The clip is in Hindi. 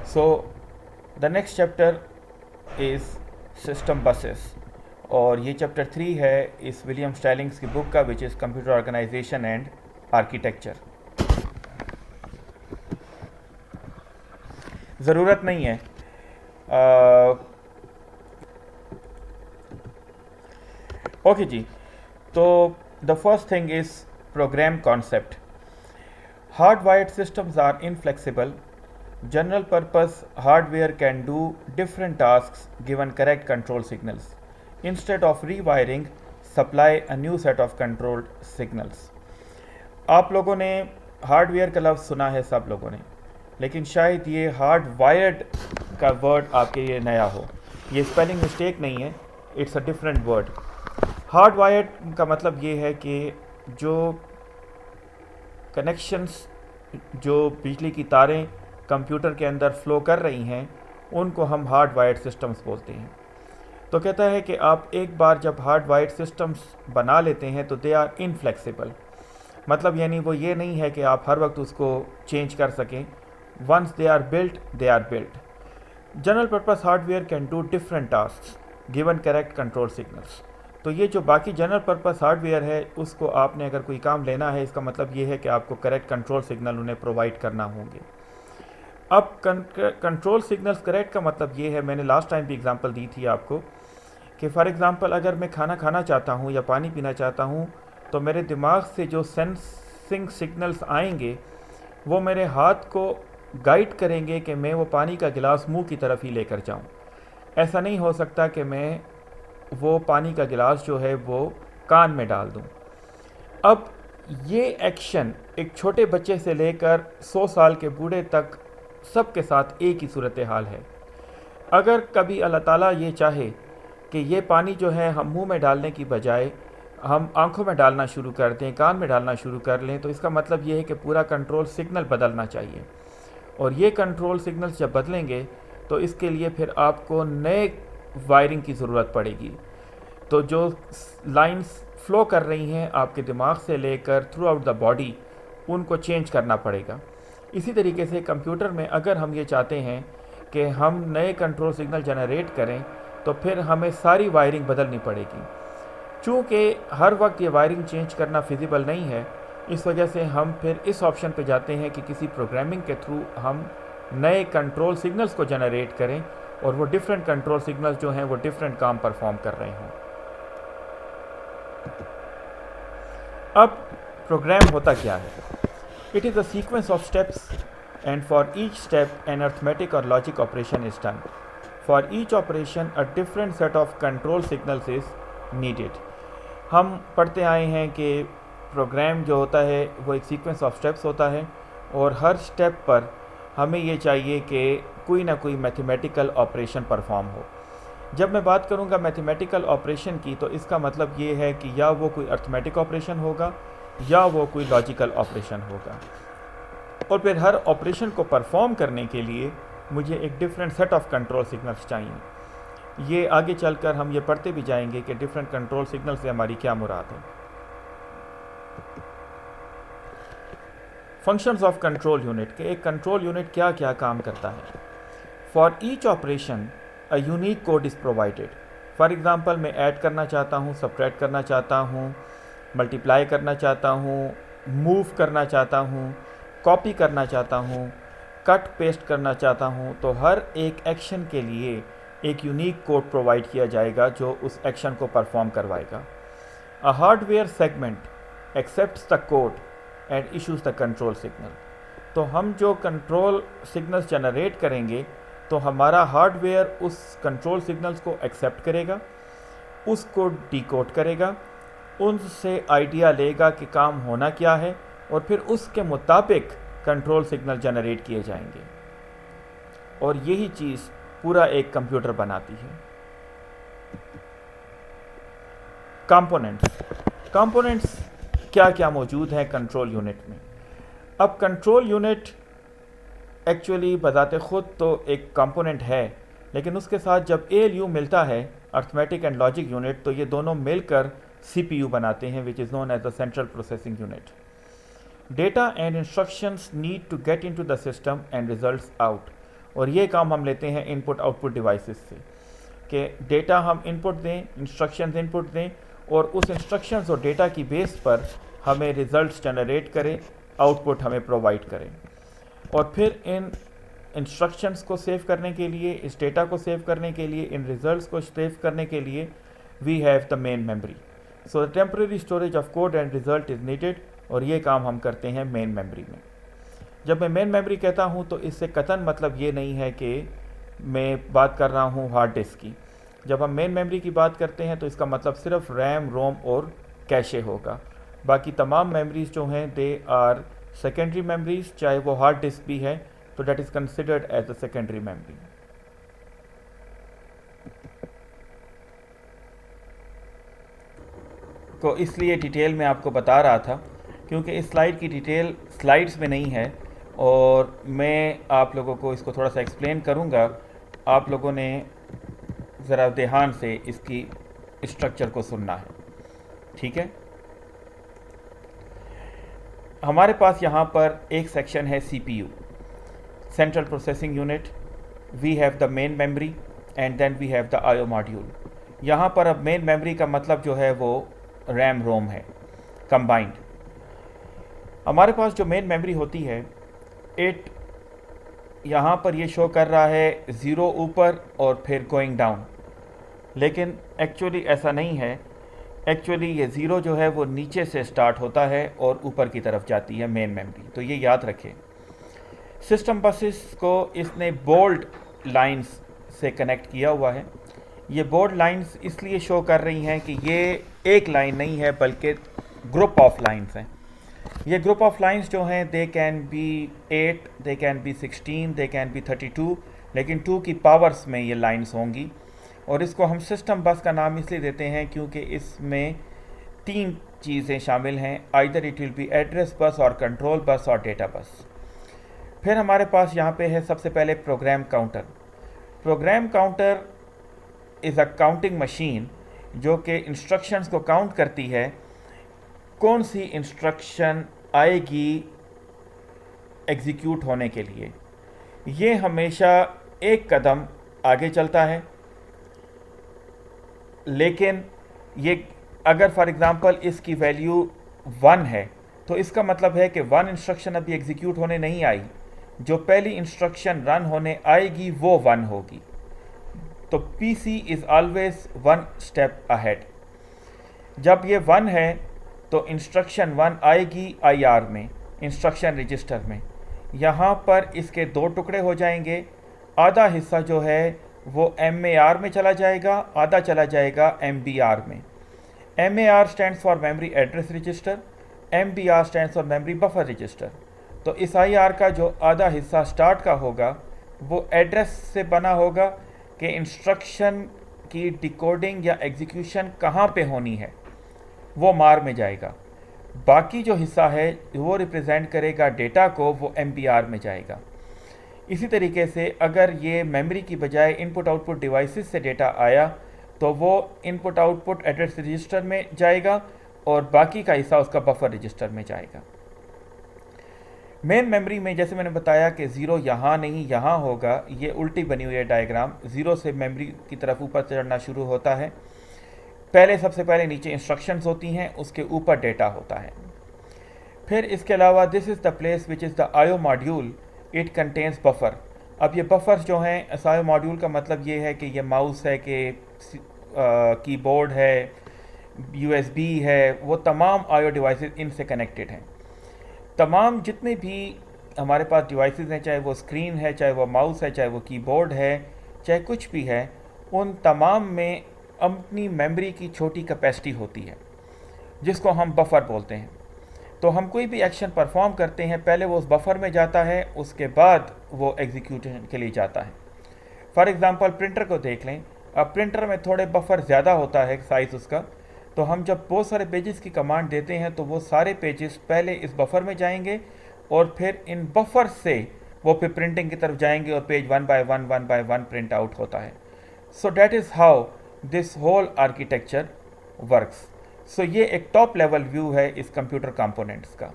So the next chapter is system buses, और ये चैप्टर 3 है इस विलियम स्टाइलिंग्स की बुक का, which is computer organisation and architecture. ज़रूरत नहीं है ओके जी। तो the first thing is program concept. Hardwired systems are inflexible. General purpose hardware can do different tasks given correct control signals. Instead of rewiring, supply a new set of controlled signals. आप लोगों ने हार्डवेयर का लफ्ज़ सुना है सब लोगों ने, लेकिन शायद ये हार्ड वायर्ड का वर्ड आपके लिए नया हो। ये स्पेलिंग मिस्टेक नहीं है, it's a different word. Hard wired का मतलब ये है कि जो कनेक्शंस, जो बिजली की तारें कंप्यूटर के अंदर फ्लो कर रही हैं, उनको हम हार्ड वायर्ड सिस्टम्स बोलते हैं। तो कहता है कि आप एक बार जब हार्ड वायर्ड सिस्टम्स बना लेते हैं तो दे आर इनफ्लेक्सिबल। मतलब यानी वो ये नहीं है कि आप हर वक्त उसको चेंज कर सकें। Once they are built. General purpose hardware can do different task given correct control signals. तो ये जो बाकी जनरल पर्पस हार्डवेयर है, उसको आपने अगर कोई काम लेना है, इसका मतलब ये है कि आपको करेक्ट कंट्रोल सिग्नल उन्हें प्रोवाइड करना होंगे। अब कंट्रोल सिग्नल्स करेक्ट का मतलब ये है, मैंने लास्ट टाइम भी एग्जांपल दी थी आपको, कि फॉर एग्जांपल अगर मैं खाना खाना चाहता हूँ या पानी पीना चाहता हूँ, तो मेरे दिमाग से जो सेंसिंग सिग्नल्स आएंगे वो मेरे हाथ को गाइड करेंगे कि मैं वो पानी का गिलास मुंह की तरफ ही लेकर जाऊँ। ऐसा नहीं हो सकता कि मैं वो पानी का गिलास जो है वो कान में डाल दूं। अब ये एक्शन एक छोटे बच्चे से लेकर 100 साल के बूढ़े तक सबके साथ एक ही सूरत हाल है। अगर कभी अल्लाह ताला ये चाहे कि ये पानी जो है हम मुंह में डालने की बजाय हम आंखों में डालना शुरू कर दें, कान में डालना शुरू कर लें, तो इसका मतलब ये है कि पूरा कंट्रोल सिग्नल बदलना चाहिए। और ये कंट्रोल सिग्नल्स जब बदलेंगे तो इसके लिए फिर आपको नए वायरिंग की ज़रूरत पड़ेगी। तो जो लाइंस फ्लो कर रही हैं आपके दिमाग से लेकर थ्रू आउट द बॉडी, उनको चेंज करना पड़ेगा। इसी तरीके से कंप्यूटर में अगर हम ये चाहते हैं कि हम नए कंट्रोल सिग्नल जनरेट करें, तो फिर हमें सारी वायरिंग बदलनी पड़ेगी। चूँकि हर वक्त ये वायरिंग चेंज करना फिजिबल नहीं है, इस वजह से हम फिर इस ऑप्शन पे जाते हैं कि किसी प्रोग्रामिंग के थ्रू हम नए कंट्रोल सिग्नल्स को जनरेट करें और वो डिफरेंट कंट्रोल सिग्नल्स जो हैं वो डिफरेंट काम परफॉर्म कर रहे हों। अब प्रोग्राम होता क्या है? It is a sequence of steps and for each step an arithmetic और logic operation is done. For each operation a different set of control signals is needed. हम पढ़ते आए हैं कि प्रोग्राम जो होता है वो एक सीक्वेंस ऑफ स्टेप्स होता है, और हर स्टेप पर हमें ये चाहिए कि कोई ना कोई मैथमेटिकल ऑपरेशन परफॉर्म हो। जब मैं बात करूंगा मैथमेटिकल ऑपरेशन की, तो इसका मतलब ये है कि या वो कोई अर्थमेटिक ऑपरेशन होगा या वो कोई लॉजिकल ऑपरेशन होगा। और फिर हर ऑपरेशन को परफॉर्म करने के लिए मुझे एक different set of control signals चाहिए। ये आगे चलकर हम ये पढ़ते भी जाएंगे कि डिफरेंट कंट्रोल सिग्नल से हमारी क्या मुराद है। फंक्शंस ऑफ कंट्रोल यूनिट के एक कंट्रोल यूनिट क्या क्या काम करता है। For each operation a unique code is provided. For example मैं ऐड करना चाहता हूँ, सब्ट्रैक्ट करना चाहता हूँ, मल्टीप्लाई करना चाहता हूँ, मूव करना चाहता हूँ, कॉपी करना चाहता हूँ, कट पेस्ट करना चाहता हूँ, तो हर एक एक्शन के लिए एक यूनिक कोड प्रोवाइड किया जाएगा जो उस एक्शन को परफॉर्म करवाएगा। अ hardware segment accepts the code and issues the control signal. तो हम जो कंट्रोल सिग्नल्स जनरेट करेंगे, तो हमारा हार्डवेयर उस कंट्रोल सिग्नल्स को एक्सेप्ट करेगा, उसको डिकोड करेगा, उनसे आइडिया लेगा कि काम होना क्या है, और फिर उसके मुताबिक कंट्रोल सिग्नल जनरेट किए जाएंगे। और यही चीज़ पूरा एक कंप्यूटर बनाती है। कंपोनेंट्स क्या क्या मौजूद हैं कंट्रोल यूनिट में। अब कंट्रोल यूनिट एक्चुअली बजाते ख़ुद तो एक कंपोनेंट है, लेकिन उसके साथ जब ALU मिलता है, अर्थमेटिक एंड लॉजिक यूनिट, तो ये दोनों मिलकर CPU बनाते हैं, which is known as the central processing unit. Data and instructions need to get into the system and results out. और ये काम हम लेते हैं इनपुट आउटपुट डिवाइसेस से, कि डेटा हम इनपुट दें, इंस्ट्रक्शंस इनपुट दें और उस इंस्ट्रक्शंस और डेटा की बेस पर हमें रिज़ल्ट्स जनरेट करें, आउटपुट हमें प्रोवाइड करें। और फिर इन इंस्ट्रक्शंस को सेव करने के लिए, इस डेटा को सेव करने के लिए, इन रिजल्ट्स को सेव करने के लिए we have the main memory. So the temporary storage of code and result is needed, और ये काम हम करते हैं मेन मेमोरी में। जब मैं मेन मेमोरी कहता हूँ तो इससे कतन मतलब ये नहीं है कि मैं बात कर रहा हूँ हार्ड डिस्क की। जब हम मेन मेमोरी की बात करते हैं तो इसका मतलब सिर्फ रैम, रोम और कैशे होगा। बाकी तमाम मेमोरीज जो हैं दे आर सेकेंडरी मेमोरीज, चाहे वो हार्ड डिस्क भी है तो that is considered as a secondary memory. तो इसलिए डिटेल में आपको बता रहा था, क्योंकि इस स्लाइड की डिटेल स्लाइड्स में नहीं है और मैं आप लोगों को इसको थोड़ा सा एक्सप्लेन करूँगा। आप लोगों ने ज़रा ध्यान से इसकी स्ट्रक्चर को सुनना है, ठीक है। हमारे पास यहाँ पर एक सेक्शन है CPU, central processing unit. We have the main memory and then we have the IO module. यहाँ पर अब मेन मेमोरी का मतलब जो है वो रैम रोम है, कंबाइंड। हमारे पास जो मेन मेमोरी होती है, इट यहाँ पर ये शो कर रहा है 0 ऊपर और फिर गोइंग डाउन, लेकिन एक्चुअली ऐसा नहीं है। एक्चुअली ये 0 जो है वो नीचे से स्टार्ट होता है और ऊपर की तरफ जाती है मेन मेमोरी, तो ये याद रखें। सिस्टम बसेस को इसने बोल्ड लाइंस से कनेक्ट किया हुआ है। ये बोल्ड लाइंस इसलिए शो कर रही हैं कि ये एक लाइन नहीं है बल्कि ग्रुप ऑफ लाइंस हैं। ये ग्रुप ऑफ लाइंस जो हैं they can be 8, they can be 16, they can be 32, लेकिन 2 की पावर्स में ये लाइंस होंगी। और इसको हम सिस्टम बस का नाम इसलिए देते हैं क्योंकि इसमें 3 चीज़ें शामिल हैं, either it will be address bus और कंट्रोल बस और डेटा बस। फिर हमारे पास यहाँ पे है सबसे पहले program counter. Program counter is a counting machine जो कि इंस्ट्रक्शंस को काउंट करती है, कौन सी इंस्ट्रक्शन आएगी एग्जीक्यूट होने के लिए। ये हमेशा एक कदम आगे चलता है, लेकिन ये अगर फॉर एग्ज़ाम्पल इसकी वैल्यू 1 है तो इसका मतलब है कि 1 इंस्ट्रक्शन अभी एग्जीक्यूट होने नहीं आई, जो पहली इंस्ट्रक्शन रन होने आएगी वो 1 होगी। तो PC is always 1 step ahead. जब ये 1 है तो इंस्ट्रक्शन 1 आएगी IR में, इंस्ट्रक्शन रजिस्टर में। यहाँ पर इसके 2 टुकड़े हो जाएंगे, आधा हिस्सा जो है वो MAR में चला जाएगा, आधा चला जाएगा MBR में। MAR stands for memory address register, MBR stands for memory buffer register. तो इस IR का जो आधा हिस्सा स्टार्ट का होगा वो एड्रेस से बना होगा कि इंस्ट्रक्शन की डिकोडिंग या एग्जीक्यूशन कहाँ पे होनी है, वो मार में जाएगा। बाकी जो हिस्सा है वो रिप्रेजेंट करेगा डेटा को, वो MBR में जाएगा। इसी तरीके से अगर ये मेमोरी की बजाय इनपुट आउटपुट डिवाइसेस से डेटा आया तो वो इनपुट आउटपुट एड्रेस रजिस्टर में जाएगा और बाकी का हिस्सा उसका बफर रजिस्टर में जाएगा। मेन मेमोरी में जैसे मैंने बताया कि 0 यहाँ नहीं यहाँ होगा, ये उल्टी बनी हुई है डायग्राम। 0 से मेमोरी की तरफ ऊपर चढ़ना शुरू होता है। सबसे पहले नीचे इंस्ट्रक्शंस होती हैं, उसके ऊपर डेटा होता है। फिर इसके अलावा this is the place which is the IO module, it contains buffer. अब ये बफर्स जो हैं, IO मॉड्यूल का मतलब ये है कि ये माउस है, कि कीबोर्ड है, USB है, वो तमाम IO डिवाइसेस इनसे कनेक्टेड हैं। तमाम जितने भी हमारे पास डिवाइसेस हैं, चाहे वो स्क्रीन है, चाहे वो माउस है, चाहे वो कीबोर्ड है, चाहे कुछ भी है, उन तमाम में अपनी मेमोरी की छोटी कैपेसिटी होती है जिसको हम बफर बोलते हैं। तो हम कोई भी एक्शन परफॉर्म करते हैं, पहले वो उस बफर में जाता है, उसके बाद वो एग्जीक्यूशन के लिए जाता है। फॉर एग्ज़ाम्पल प्रिंटर को देख लें। अब प्रिंटर में थोड़े बफर ज़्यादा होता है साइज़ उसका, तो हम जब बहुत सारे पेजेस की कमांड देते हैं तो वो सारे पेजेस पहले इस बफर में जाएंगे और फिर इन बफर से वो फिर प्रिंटिंग की तरफ जाएंगे और पेज 1 बाय 1 प्रिंट आउट होता है। So that is how this whole architecture works. So ये एक टॉप लेवल व्यू है इस कंप्यूटर कंपोनेंट्स का।